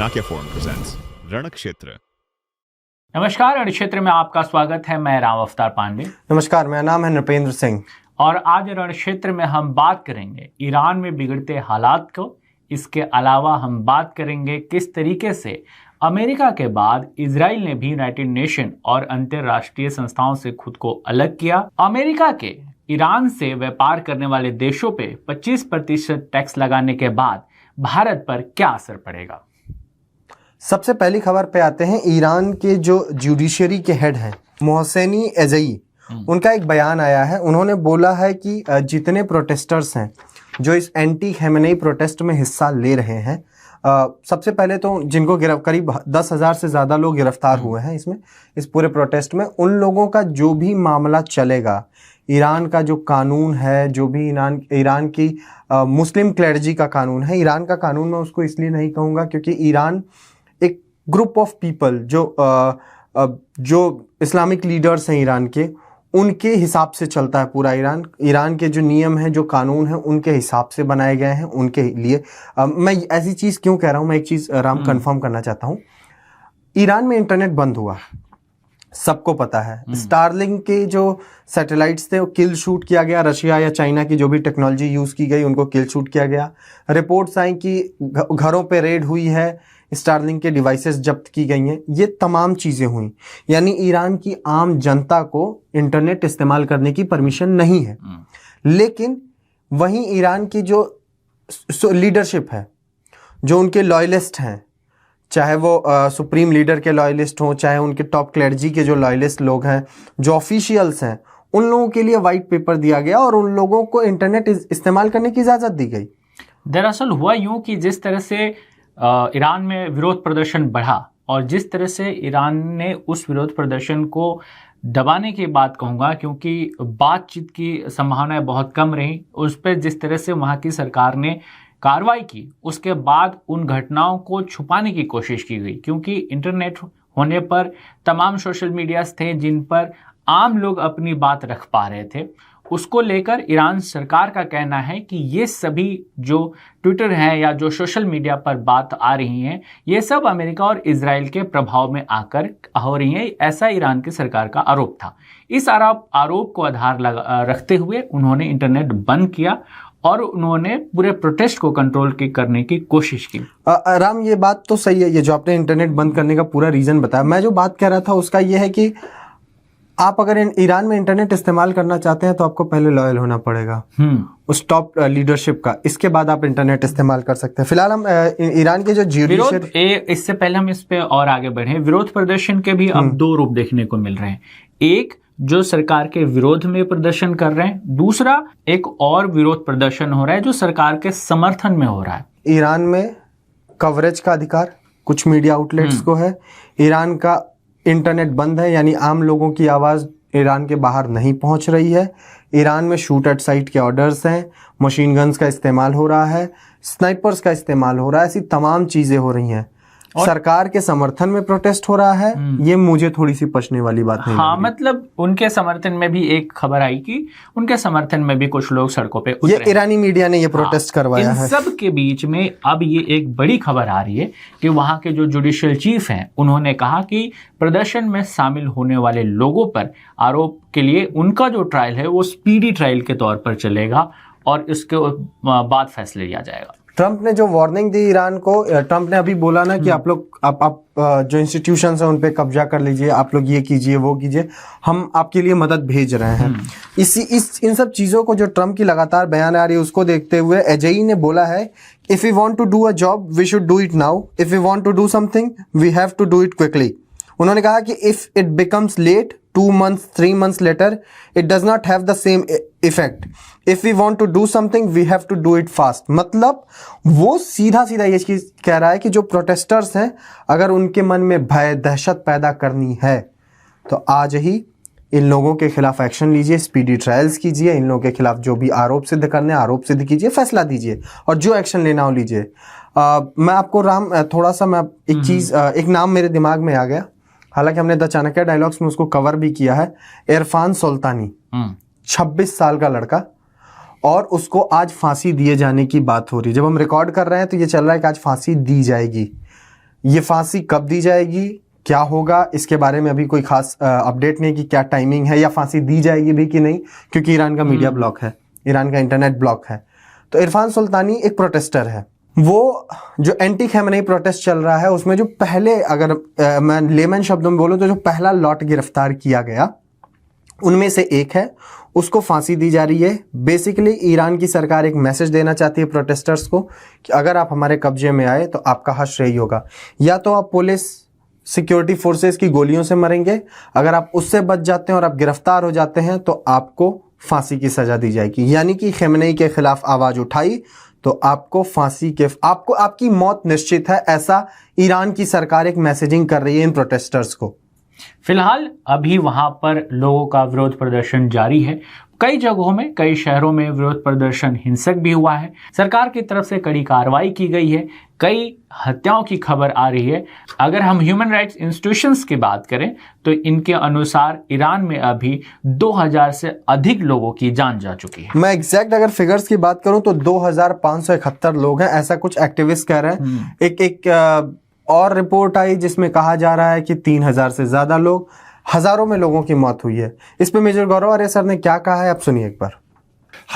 Chanakya forum presents रणक्षेत्र। नमस्कार, रणक्षेत्र में आपका स्वागत है। मैं राम अवतार पांडे। नमस्कार, मेरा नाम है नृपेंद्र सिंह और आज रणक्षेत्र में हम बात करेंगे ईरान में बिगड़ते हालात को। इसके अलावा हम बात करेंगे किस तरीके से अमेरिका के बाद इजराइल ने भी यूनाइटेड नेशन और अंतर्राष्ट्रीय संस्थाओं से खुद को अलग किया। अमेरिका के ईरान से व्यापार करने वाले देशों पे 25% टैक्स लगाने के बाद भारत पर क्या असर पड़ेगा। सबसे पहली खबर पे आते हैं। ईरान के जो जुडिशरी के हेड हैं मोहसेनी एजई, उनका एक बयान आया है। उन्होंने बोला है कि जितने प्रोटेस्टर्स हैं जो इस एंटी खमेनेई प्रोटेस्ट में हिस्सा ले रहे हैं, सबसे पहले तो जिनको करीब 10,000 से ज़्यादा लोग गिरफ्तार हुए हैं इसमें, इस पूरे प्रोटेस्ट में, उन लोगों का जो भी मामला चलेगा, ईरान का जो कानून है, जो भी ईरान की मुस्लिम क्लर्जी का कानून है, ईरान का कानून मैं उसको इसलिए नहीं कहूँगा क्योंकि ईरान एक ग्रुप ऑफ पीपल जो इस्लामिक लीडर्स हैं ईरान के, उनके हिसाब से चलता है पूरा ईरान। ईरान के जो नियम हैं, जो कानून हैं, उनके हिसाब से बनाए गए हैं उनके लिए। मैं ऐसी चीज़ क्यों कह रहा हूँ, मैं एक चीज़ राम कंफर्म करना चाहता हूँ। ईरान में इंटरनेट बंद हुआ, सबको पता है। स्टारलिंक के जो सैटेलाइट्स थे वो किल शूट किया गया। रशिया या चाइना की जो भी टेक्नोलॉजी यूज़ की गई उनको किल शूट किया गया। रिपोर्ट्स आई कि घरों पे रेड हुई है, स्टारलिंक के डिवाइसेस जब्त की गई हैं। ये तमाम चीज़ें हुई, यानी ईरान की आम जनता को इंटरनेट इस्तेमाल करने की परमिशन नहीं है। लेकिन वहीं ईरान की जो लीडरशिप है, जो उनके लॉयलिस्ट हैं, चाहे वो सुप्रीम लीडर के लॉयलिस्ट हों, चाहे उनके टॉप क्लर्जी के जो लॉयलिस्ट लोग हैं, जो ऑफिशियल्स हैं, उन लोगों के लिए वाइट पेपर दिया गया और उन लोगों को इंटरनेट इस्तेमाल करने की इजाज़त दी गई। दरअसल हुआ यूं कि जिस तरह से ईरान में विरोध प्रदर्शन बढ़ा और जिस तरह से ईरान ने उस विरोध प्रदर्शन को दबाने की बात कहूँगा, क्योंकि बातचीत की संभावनाएं बहुत कम रही, उस पर जिस तरह से वहाँ की सरकार ने कार्रवाई की, उसके बाद उन घटनाओं को छुपाने की कोशिश की गई। क्योंकि इंटरनेट होने पर तमाम सोशल मीडियाज थे जिन पर आम लोग अपनी बात रख पा रहे थे। उसको लेकर ईरान सरकार का कहना है कि ये सभी जो ट्विटर हैं या जो सोशल मीडिया पर बात आ रही हैं, ये सब अमेरिका और इजराइल के प्रभाव में आकर हो रही हैं। ऐसा ईरान की सरकार का आरोप था। इस आरोप को आधार रखते हुए उन्होंने इंटरनेट बंद किया और उन्होंने पूरे प्रोटेस्ट को कंट्रोल करने की कोशिश की। राम, ये बात तो सही है, ये जो आपने इंटरनेट बंद करने का पूरा रीज़न बताया। मैं जो बात कह रहा था उसका ये है कि आप अगर ईरान में इंटरनेट इस्तेमाल करना चाहते हैं तो आपको पहले लॉयल होना पड़ेगा उस टॉप लीडरशिप का। इसके बाद आप इंटरनेट इस्तेमाल कर सकते हैं। फिलहाल हम ईरान के जो जुडिशरी, इससे पहले हम इस पे और आगे बढ़े, विरोध प्रदर्शन के भी अब दो रूप देखने को मिल रहे हैं। एक जो सरकार के विरोध में प्रदर्शन कर रहे हैं, दूसरा एक और विरोध प्रदर्शन हो रहा है जो सरकार के समर्थन में हो रहा है। ईरान में कवरेज का अधिकार कुछ मीडिया आउटलेट्स को है। ईरान का इंटरनेट बंद है, यानी आम लोगों की आवाज़ ईरान के बाहर नहीं पहुंच रही है। ईरान में शूट एट साइट के ऑर्डर्स हैं, मशीन गन्स का इस्तेमाल हो रहा है, स्नाइपर्स का इस्तेमाल हो रहा है, ऐसी तमाम चीज़ें हो रही हैं। सरकार के समर्थन में प्रोटेस्ट हो रहा है, ये मुझे थोड़ी सी पछने वाली बात नहीं। हाँ, मतलब उनके समर्थन में भी एक खबर आई कि उनके समर्थन में भी कुछ लोग सड़कों पे उतरे। ये ईरानी मीडिया ने ये प्रोटेस्ट करवाया है। इन सब के बीच में अब ये एक बड़ी खबर आ रही है कि वहाँ के जो जुडिशियल चीफ हैं, उन्होंने कहा कि प्रदर्शन में शामिल होने वाले लोगों पर आरोप के लिए उनका जो ट्रायल है वो स्पीडी ट्रायल के तौर पर चलेगा और इसके बाद फैसले लिया जाएगा। ट्रंप ने जो वार्निंग दी ईरान को, ट्रंप ने अभी बोला ना कि आप लोग आप जो इंस्टीट्यूशंस हैं उन पे कब्जा कर लीजिए, आप लोग ये कीजिए वो कीजिए, हम आपके लिए मदद भेज रहे हैं। इन सब चीज़ों को जो ट्रंप की लगातार बयान आ रही है उसको देखते हुए एजई ने बोला है, if we want to do a job we should do it now, if we want to do something we have to do it quickly. उन्होंने कहा कि if it becomes late 2 months 3 months later it does not have the same effect. If we want to do something we have to do it fast. मतलब वो सीधा ये चीज़ कह रहा है कि जो प्रोटेस्टर्स हैं, अगर उनके मन में भय दहशत पैदा करनी है तो आज ही इन लोगों के खिलाफ एक्शन लीजिए, स्पीडी ट्रायल्स कीजिए, इन लोगों के खिलाफ जो भी आरोप सिद्ध करने आरोप सिद्ध कीजिए, फैसला दीजिए और जो एक्शन लेना हो लीजिए। मैं आपको राम थोड़ा सा मैं एक चीज़, एक नाम मेरे दिमाग में आ गया, हालांकि हमने द चाणक्य डायलॉग्स में उसको कवर भी किया है। इरफान सुल्तानी, 26 साल का लड़का, और उसको आज फांसी दिए जाने की बात हो रही है। जब हम रिकॉर्ड कर रहे हैं तो ये चल रहा है कि आज फांसी दी जाएगी। ये फांसी कब दी जाएगी, क्या होगा, इसके बारे में अभी कोई खास अपडेट नहीं कि क्या टाइमिंग है या फांसी दी जाएगी भी कि नहीं, क्योंकि ईरान का मीडिया ब्लॉक है, ईरान का इंटरनेट ब्लॉक है। तो इरफान सुल्तानी एक प्रोटेस्टर है। वो जो एंटी खमेनेई प्रोटेस्ट चल रहा है उसमें जो पहले, अगर मैं लेमन शब्दों में बोलूं तो जो पहला लॉट गिरफ्तार किया गया उनमें से एक है, उसको फांसी दी जा रही है। बेसिकली ईरान की सरकार एक मैसेज देना चाहती है प्रोटेस्टर्स को कि अगर आप हमारे कब्जे में आए तो आपका हश्र यही होगा, या तो आप पुलिस सिक्योरिटी फोर्सेस की गोलियों से मरेंगे, अगर आप उससे बच जाते हैं और आप गिरफ्तार हो जाते हैं तो आपको फांसी की सजा दी जाएगी। यानी कि खमेनेई के खिलाफ आवाज उठाई तो आपको फांसी के, आपको आपकी मौत निश्चित है, ऐसा ईरान की सरकार एक मैसेजिंग कर रही है इन प्रोटेस्टर्स को। फिलहाल अभी वहां पर लोगों का विरोध प्रदर्शन जारी है। कई जगहों में, कई शहरों में विरोध प्रदर्शन हिंसक भी हुआ है। सरकार की तरफ से कड़ी कार्रवाई की गई है। कई हत्याओं की खबर आ रही है। अगर हम ह्यूमन राइट्स इंस्टीट्यूशंस की बात करें तो इनके अनुसार ईरान में अभी 2000 से अधिक लोगों की जान जा चुकी है। मैं एग्जैक्ट अगर फिगर्स की बात करूं तो 2571 लोग हैं, ऐसा कुछ एक्टिविस्ट कह रहे हैं। एक और रिपोर्ट आई जिसमें कहा जा रहा है कि 3000 से ज्यादा लोग, हजारों में लोगों की मौत हुई है। इस पे मेजर गौरव आर्य सर ने क्या कहा है, आप सुनिए एक बार।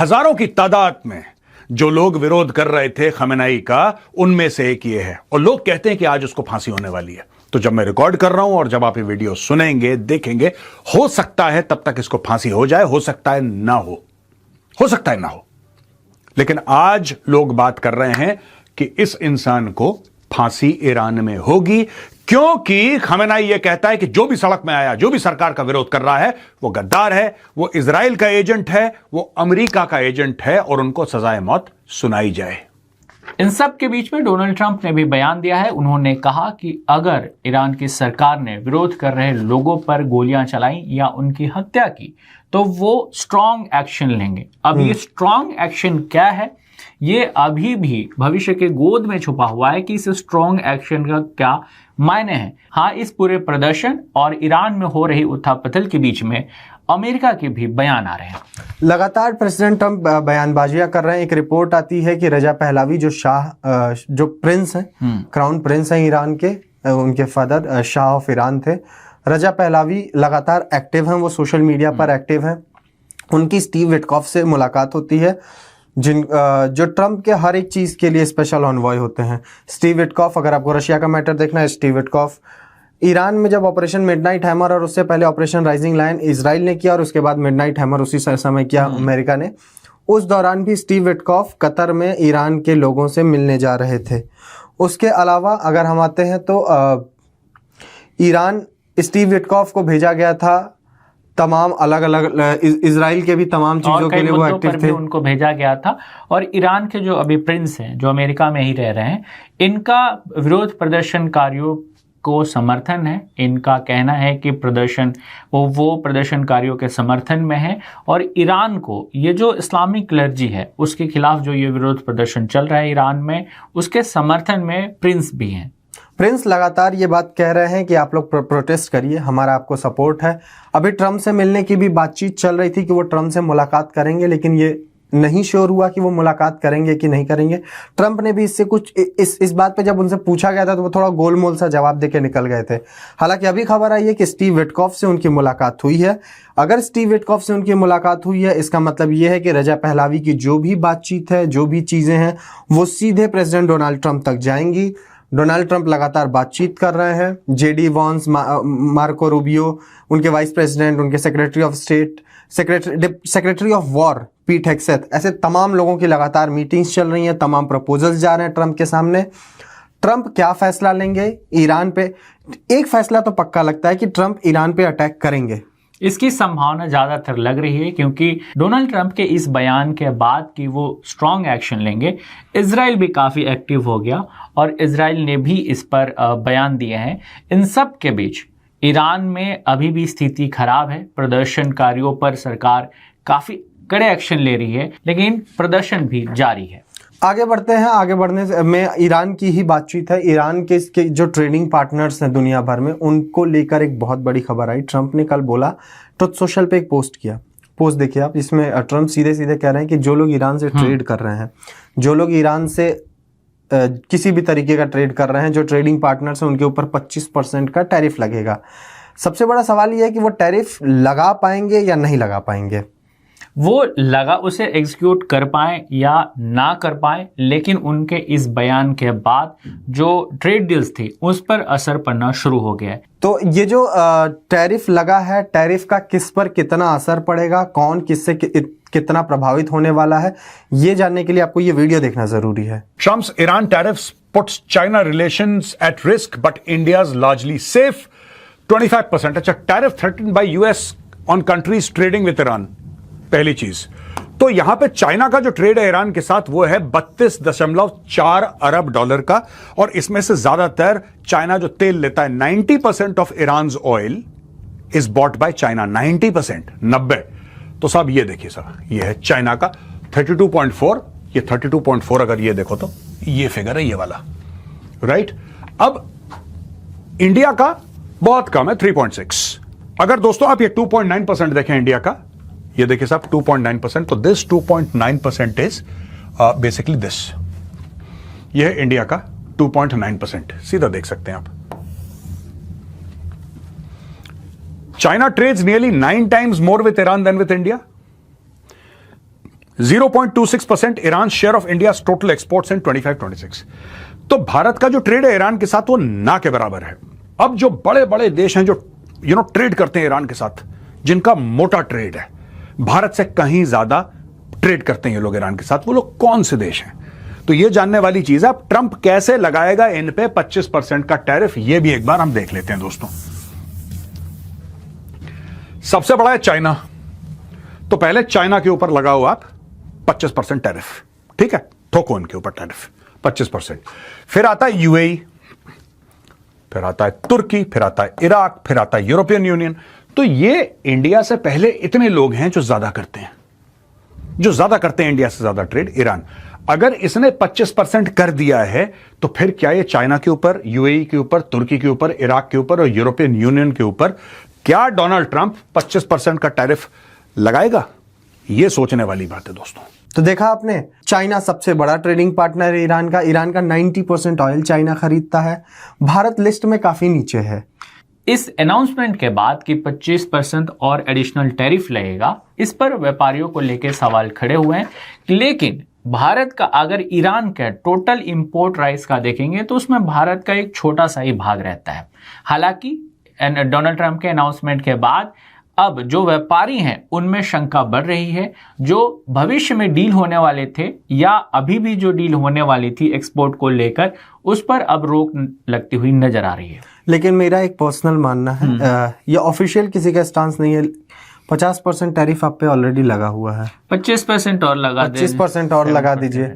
हजारों की तादाद में जो लोग विरोध कर रहे थे खमेनेई का, उनमें से एक ये है, और लोग कहते हैं कि आज उसको फांसी होने वाली है। तो जब मैं रिकॉर्ड कर रहा हूं और जब आप ये वीडियो सुनेंगे, देखेंगे, हो सकता है तब तक इसको फांसी हो जाए, हो सकता है ना हो सकता है ना हो। लेकिन आज लोग बात कर रहे हैं कि इस इंसान को फांसी ईरान में होगी, क्योंकि खमेनेई यह कहता है कि जो भी सड़क में आया, जो भी सरकार का विरोध कर रहा है, वो गद्दार है, वो इजराइल का एजेंट है, वो अमेरिका का एजेंट है, और उनको सजाए मौत सुनाई जाए। इन सब के बीच में डोनाल्ड ट्रंप ने भी बयान दिया है। उन्होंने कहा कि अगर ईरान की सरकार ने विरोध कर रहे लोगों पर गोलियां चलाई या उनकी हत्या की तो वो स्ट्रॉन्ग एक्शन लेंगे। अब ये स्ट्रॉन्ग एक्शन क्या है, ये अभी भी भविष्य के गोद में छुपा हुआ है कि इस स्ट्रॉन्ग एक्शन का क्या मायने हैं। हाँ, इस पूरे प्रदर्शन और ईरान में हो रही उथल-पुथल के बीच में अमेरिका के भी बयान आ रहे हैं। लगातार प्रेसिडेंट ट्रंप बयानबाजियां कर रहे हैं। एक रिपोर्ट आती है कि रजा पहलवी जो प्रिंस हैं, क्राउन प्रिंस हैं ईरान के, उनके फादर शाह ऑफ ईरान थे। रजा पहलवी लगातार एक्टिव हैं, वो सोशल मीडिया पर एक्टिव हैं। उनकी स्टीव विटकॉफ से मुलाकात होती है, जो ट्रंप के हर एक चीज के लिए स्पेशल ऑनवॉय होते हैं। स्टीव विटकॉफ, अगर आपको रशिया का मैटर देखना है, स्टीव विटकॉफ ईरान में जब ऑपरेशन मिडनाइट हैमर और उससे पहले ऑपरेशन राइजिंग लायन इजराइल ने किया और उसके बाद मिडनाइट हैमर उसी समय किया अमेरिका ने, उस दौरान भी स्टीव विटकॉफ कतर में ईरान के लोगों से मिलने जा रहे थे। उसके अलावा अगर हम आते हैं तो ईरान स्टीव विटकॉफ को भेजा गया था तमाम अलग अलग इजराइल के भी तमाम चीजों के लिए वो एक्टिव थे, उनको भेजा गया था। और ईरान के जो अभी प्रिंस हैं, जो अमेरिका में ही रह रहे हैं, इनका विरोध प्रदर्शनकारियों को समर्थन है। इनका कहना है कि प्रदर्शन वो प्रदर्शनकारियों के समर्थन में है, और ईरान को ये जो इस्लामिक क्लर्जी है उसके खिलाफ जो ये विरोध प्रदर्शन चल रहा है ईरान में, उसके समर्थन में प्रिंस भी हैं। प्रिंस लगातार ये बात कह रहे हैं कि आप लोग प्रोटेस्ट करिए, हमारा आपको सपोर्ट है। अभी ट्रंप से मिलने की भी बातचीत चल रही थी कि वो ट्रंप से मुलाकात करेंगे, लेकिन ये नहीं श्योर हुआ कि वो मुलाकात करेंगे कि नहीं करेंगे। ट्रंप ने भी इससे कुछ इस बात पे जब उनसे पूछा गया था तो वो थोड़ा गोलमोल सा जवाब देके निकल गए थे। हालांकि अभी खबर आई है कि स्टीव विटकॉफ से उनकी मुलाकात हुई है। अगर स्टीव विटकॉफ से उनकी मुलाकात हुई है, इसका मतलब ये है कि रजा पहलवी की जो भी बातचीत है, जो भी चीजें हैं, वो सीधे प्रेसिडेंट डोनाल्ड ट्रंप तक जाएंगी। डोनाल्ड ट्रंप लगातार बातचीत कर रहे हैं। जेडी वॉन्स, मार्को रूबियो, उनके वाइस प्रेसिडेंट, उनके secretary of state, secretary of war पीट हेग्सेथ, ऐसे तमाम लोगों की लगातार मीटिंग्स चल रही हैं, तमाम प्रपोजल्स जा रहे हैं ट्रंप के सामने। ट्रंप क्या फैसला लेंगे ईरान पे? एक फैसला तो पक्का लगता है कि ट्रंप ईरान पे अटैक करेंगे। इसकी संभावना ज्यादातर लग रही है, क्योंकि डोनाल्ड ट्रंप के इस बयान के बाद कि वो स्ट्रॉन्ग एक्शन लेंगे, इजराइल भी काफी एक्टिव हो गया और इजराइल ने भी इस पर बयान दिए हैं। इन सब के बीच ईरान में अभी भी स्थिति खराब है। प्रदर्शनकारियों पर सरकार काफी कड़े एक्शन ले रही है, लेकिन प्रदर्शन भी जारी है। आगे बढ़ते हैं। आगे बढ़ने में ईरान की ही बातचीत है। ईरान के जो ट्रेडिंग पार्टनर्स हैं दुनिया भर में, उनको लेकर एक बहुत बड़ी खबर आई। ट्रंप ने कल बोला, ट्रुथ सोशल पे एक पोस्ट किया। पोस्ट देखिए आप, इसमें ट्रंप सीधे सीधे कह रहे हैं कि जो लोग ईरान से ट्रेड कर रहे हैं, जो लोग ईरान से किसी भी तरीके का ट्रेड कर रहे हैं, जो ट्रेडिंग पार्टनर्स हैं उनके ऊपर 25% का टैरिफ लगेगा। सबसे बड़ा सवाल ये है कि वो टैरिफ लगा पाएंगे या नहीं लगा पाएंगे। वो लगा उसे एग्जीक्यूट कर पाए या ना कर पाए, लेकिन उनके इस बयान के बाद जो ट्रेड डील्स थी उस पर असर पड़ना शुरू हो गया है। तो ये जो टैरिफ लगा है, टैरिफ का किस पर कितना असर पड़ेगा, कौन किससे कितना प्रभावित होने वाला है, ये जानने के लिए आपको ये वीडियो देखना जरूरी है। Trump's Iran tariffs puts China relations at risk, but India's largely safe. 25%. अच्छा, tariff threatened by US on countries trading with Iran. पहली चीज तो यहां पे चाइना का जो ट्रेड है ईरान के साथ वो है 32.4 अरब डॉलर का, और इसमें से ज्यादातर चाइना जो तेल लेता है, 90% of Iran oil is bought by China. 90%, 90। तो साहब ये देखिए साहब, ये है चाइना का 32.4, ये 32.4 अगर ये देखो तो ये फिगर है, ये वाला, राइट। अब इंडिया का बहुत कम है, 3.6। अगर दोस्तों आप ये 2.9% देखें इंडिया का, ये देखिए साहब 2.9%, तो दिस 2.9% इज बेसिकली दिस, ये है इंडिया का 2.9%, सीधा देख सकते हैं आप। China trades nearly 9 times more with Iran than with India. 0.26% Iran share of India total exports in 25-26। तो भारत का जो ट्रेड है ईरान के साथ वो ना के बराबर है। अब जो बड़े बड़े देश हैं जो ट्रेड करते हैं ईरान के साथ, जिनका मोटा ट्रेड है, भारत से कहीं ज्यादा ट्रेड करते हैं ये लोग ईरान के साथ, वो लोग कौन से देश हैं? तो ये जानने वाली चीज है। अब ट्रंप कैसे लगाएगा इन पे 25% का टैरिफ, ये भी एक बार हम देख लेते हैं दोस्तों। सबसे बड़ा है चाइना, तो पहले चाइना के ऊपर लगाओ आप 25% टैरिफ, ठीक है, ठोको इनके ऊपर टैरिफ 25%। फिर आता है यूएई, फिर आता है तुर्की, फिर आता है इराक, फिर आता है यूरोपियन यूनियन। तो ये इंडिया से पहले इतने लोग हैं जो ज्यादा करते हैं, इंडिया से ज्यादा ट्रेड, ईरान। अगर इसने 25% कर दिया है तो फिर क्या ये चाइना के ऊपर, यूएई के ऊपर, तुर्की के ऊपर, इराक के ऊपर और यूरोपियन यूनियन के ऊपर क्या डोनाल्ड ट्रंप 25% का टैरिफ लगाएगा? ये सोचने वाली बात है दोस्तों। तो देखा आपने, चाइना सबसे बड़ा ट्रेडिंग पार्टनर है ईरान का 90% ऑयल चाइना खरीदता है। भारत लिस्ट में काफी नीचे है। इस अनाउंसमेंट के बाद कि 25% और एडिशनल टैरिफ लगेगा, इस पर व्यापारियों को लेकर सवाल खड़े हुए हैं। लेकिन भारत का अगर ईरान का टोटल इंपोर्ट राइस का देखेंगे तो उसमें भारत का एक छोटा सा ही भाग रहता है। हालांकि डोनाल्ड ट्रंप के अनाउंसमेंट के बाद अब जो व्यापारी हैं उनमें शंका बढ़ रही है। जो भविष्य में डील होने वाले थे या अभी भी जो डील होने वाली थी एक्सपोर्ट को लेकर, उस पर अब रोक लगती हुई नजर आ रही है। लेकिन मेरा एक पर्सनल मानना है, ये ऑफिशियल किसी का स्टांस नहीं है, 50% टैरिफ आप पे ऑलरेडी लगा हुआ है। 25% और लगा 25% और लगा दीजिए।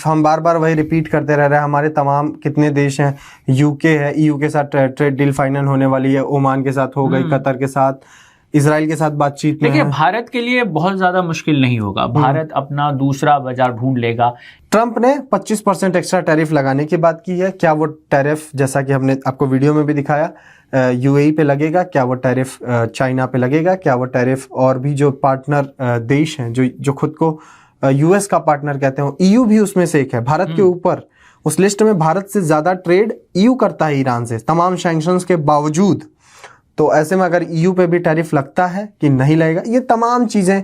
हम बार बार वही रिपीट करते रह रहे हैं। हमारे तमाम कितने देश हैं, यूके है, ईयू के साथ ट्रेड डील फाइनल होने वाली है, ओमान के साथ हो गई, कतर के साथ, इजराइल के साथ बातचीत में। देखिए, भारत के लिए बहुत ज्यादा मुश्किल नहीं होगा, भारत अपना दूसरा बाजार ढूंढ लेगा। ट्रंप ने 25% एक्स्ट्रा टैरिफ लगाने की बात की है। क्या वो टैरिफ, जैसा कि हमने आपको वीडियो में भी दिखाया, यूएई पे लगेगा? क्या वो टैरिफ चाइना पे लगेगा? क्या वो टैरिफ और भी जो पार्टनर देश हैं जो खुद को यूएस का पार्टनर कहते हैं, ईयू भी उसमें से एक है। भारत के ऊपर उस लिस्ट में भारत से ज्यादा ट्रेड ईयू करता है ईरान से, तमाम सैंक्शंस के बावजूद। तो ऐसे में अगर ईयू पे भी टैरिफ लगता है कि नहीं लगेगा, ये तमाम चीजें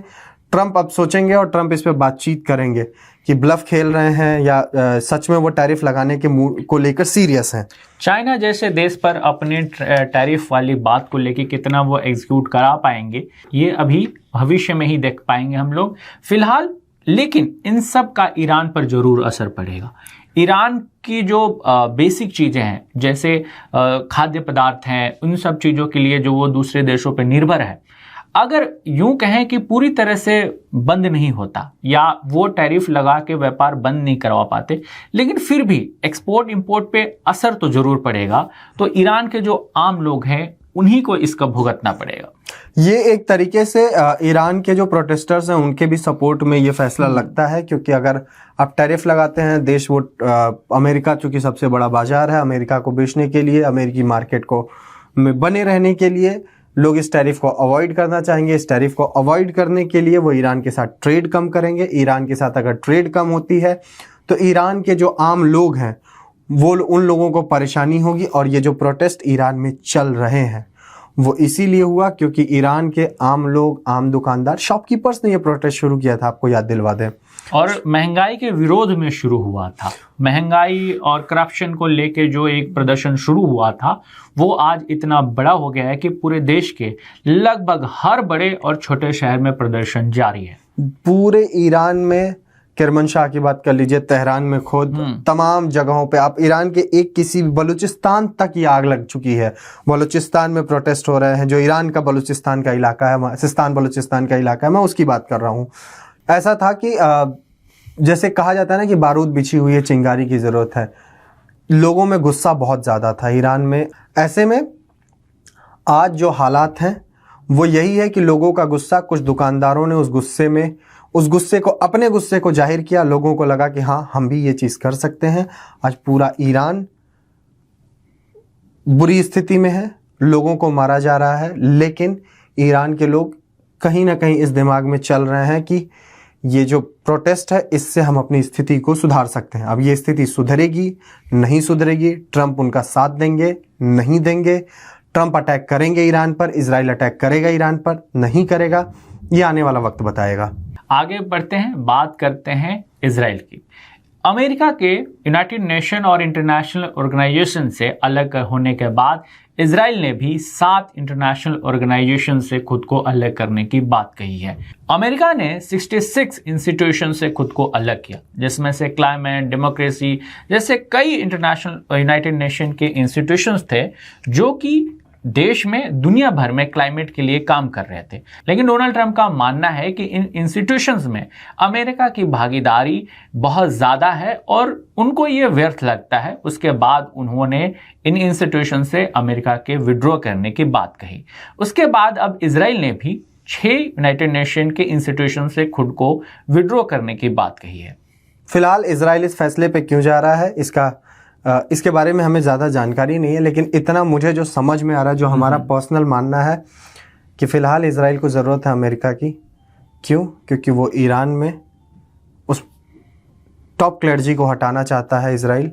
ट्रंप अब सोचेंगे और ट्रंप इस पे बातचीत करेंगे कि ब्लफ खेल रहे हैं या सच में वो टैरिफ लगाने के को लेकर सीरियस हैं। चाइना जैसे देश पर अपने टैरिफ वाली बात को लेकर कितना वो एग्जीक्यूट करा पाएंगे, ये अभी भविष्य में ही देख पाएंगे हम लोग। फिलहाल लेकिन इन सब का ईरान पर जरूर असर पड़ेगा। ईरान की जो बेसिक चीज़ें हैं, जैसे खाद्य पदार्थ हैं, उन सब चीज़ों के लिए जो वो दूसरे देशों पर निर्भर है, अगर यूं कहें कि पूरी तरह से बंद नहीं होता या वो टैरिफ लगा के व्यापार बंद नहीं करवा पाते, लेकिन फिर भी एक्सपोर्ट इंपोर्ट पे असर तो जरूर पड़ेगा। तो ईरान के जो आम लोग हैं उन्हीं को इसका भुगतना पड़ेगा। ये एक तरीके से ईरान के जो प्रोटेस्टर्स हैं उनके भी सपोर्ट में ये फैसला लगता है, क्योंकि अगर आप टैरिफ लगाते हैं, देश वो अमेरिका चूंकि सबसे बड़ा बाजार है, अमेरिका को बेचने के लिए, अमेरिकी मार्केट को में बने रहने के लिए लोग इस टैरिफ को अवॉइड करना चाहेंगे। इस टैरिफ को अवॉइड करने के लिए वो ईरान के साथ ट्रेड कम करेंगे। ईरान के साथ अगर ट्रेड कम होती है तो ईरान के जो आम लोग हैं वो उन लोगों को परेशानी होगी। और ये जो प्रोटेस्ट ईरान में चल रहे हैं वो इसीलिए हुआ क्योंकि ईरान के आम लोग, आम दुकानदार, शॉपकीपर्स ने ये प्रोटेस्ट शुरू किया था, आपको याद दिलवा दें। और महंगाई के विरोध में शुरू हुआ था। महंगाई और करप्शन को लेके जो एक प्रदर्शन शुरू हुआ था वो आज इतना बड़ा हो गया है कि पूरे देश के लगभग हर बड़े और छोटे शहर में प्रदर्शन जारी है। पूरे ईरान में, किरमनशाह की बात कर लीजिए, तेहरान में खुद तमाम जगहों पे आप ईरान के एक किसी बलूचिस्तान तक ये आग लग चुकी है। बलूचिस्तान में प्रोटेस्ट हो रहे हैं, जो ईरान का बलूचिस्तान का इलाका है, सिस्तान बलूचिस्तान का इलाका है, मैं उसकी बात कर रहा हूँ। ऐसा था कि जैसे कहा जाता है ना कि बारूद बिछी हुई है, चिंगारी की ज़रूरत है। लोगों में गुस्सा बहुत ज़्यादा था ईरान में। ऐसे में आज जो हालात हैं वो यही है कि लोगों का गुस्सा, कुछ दुकानदारों ने उस गुस्से को, अपने गुस्से को जाहिर किया। लोगों को लगा कि हाँ, हम भी ये चीज़ कर सकते हैं। आज पूरा ईरान बुरी स्थिति में है, लोगों को मारा जा रहा है, लेकिन ईरान के लोग कहीं ना कहीं इस दिमाग में चल रहे हैं कि ये जो प्रोटेस्ट है इससे हम अपनी स्थिति को सुधार सकते हैं। अब ये स्थिति सुधरेगी, नहीं सुधरेगी, ट्रंप उनका साथ देंगे, नहीं देंगे, ट्रंप अटैक करेंगे ईरान पर, इजराइल अटैक करेगा ईरान पर, नहीं करेगा, ये आने वाला वक्त बताएगा। आगे बढ़ते हैं, बात करते हैं इजराइल की। अमेरिका के यूनाइटेड नेशन और इंटरनेशनल ऑर्गेनाइजेशन से अलग होने के बाद इजराइल ने भी 7 इंटरनेशनल ऑर्गेनाइजेशन से खुद को अलग करने की बात कही है। अमेरिका ने 66 इंस्टीट्यूशन से खुद को अलग किया, जिसमें से क्लाइमेट, डेमोक्रेसी जैसे कई इंटरनेशनल यूनाइटेड नेशन के इंस्टीट्यूशंस थे जो कि देश में, दुनिया भर में क्लाइमेट के लिए काम कर रहे थे। लेकिन डोनाल्ड ट्रंप का मानना है कि इन इंस्टीट्यूशंस में अमेरिका की भागीदारी बहुत ज़्यादा है और उनको ये व्यर्थ लगता है। उसके बाद उन्होंने इन इंस्टीट्यूशन से अमेरिका के विड्रॉ करने की बात कही। उसके बाद अब इजराइल ने भी 6 यूनाइटेड नेशन के इंस्टीट्यूशन से खुद को विड्रॉ करने की बात कही है। फिलहाल इजराइल इस फैसले पे क्यों जा रहा है, इसके बारे में हमें ज़्यादा जानकारी नहीं है, लेकिन इतना मुझे जो समझ में आ रहा है, जो हमारा पर्सनल मानना है कि फ़िलहाल इजराइल को ज़रूरत है अमेरिका की। क्यों? क्योंकि वो ईरान में उस टॉप क्लर्जी को हटाना चाहता है इजराइल,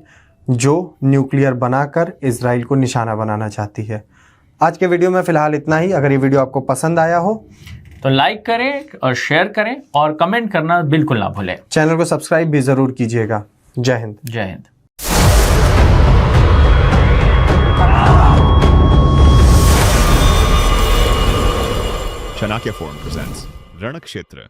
जो न्यूक्लियर बनाकर इजराइल को निशाना बनाना चाहती है। आज के वीडियो में फ़िलहाल इतना ही। अगर ये वीडियो आपको पसंद आया हो तो लाइक करें और शेयर करें और कमेंट करना बिल्कुल ना भूलें। चैनल को सब्सक्राइब भी ज़रूर कीजिएगा। जय हिंद। जय Hind. Chanakya Forum presents Ranakkshetra.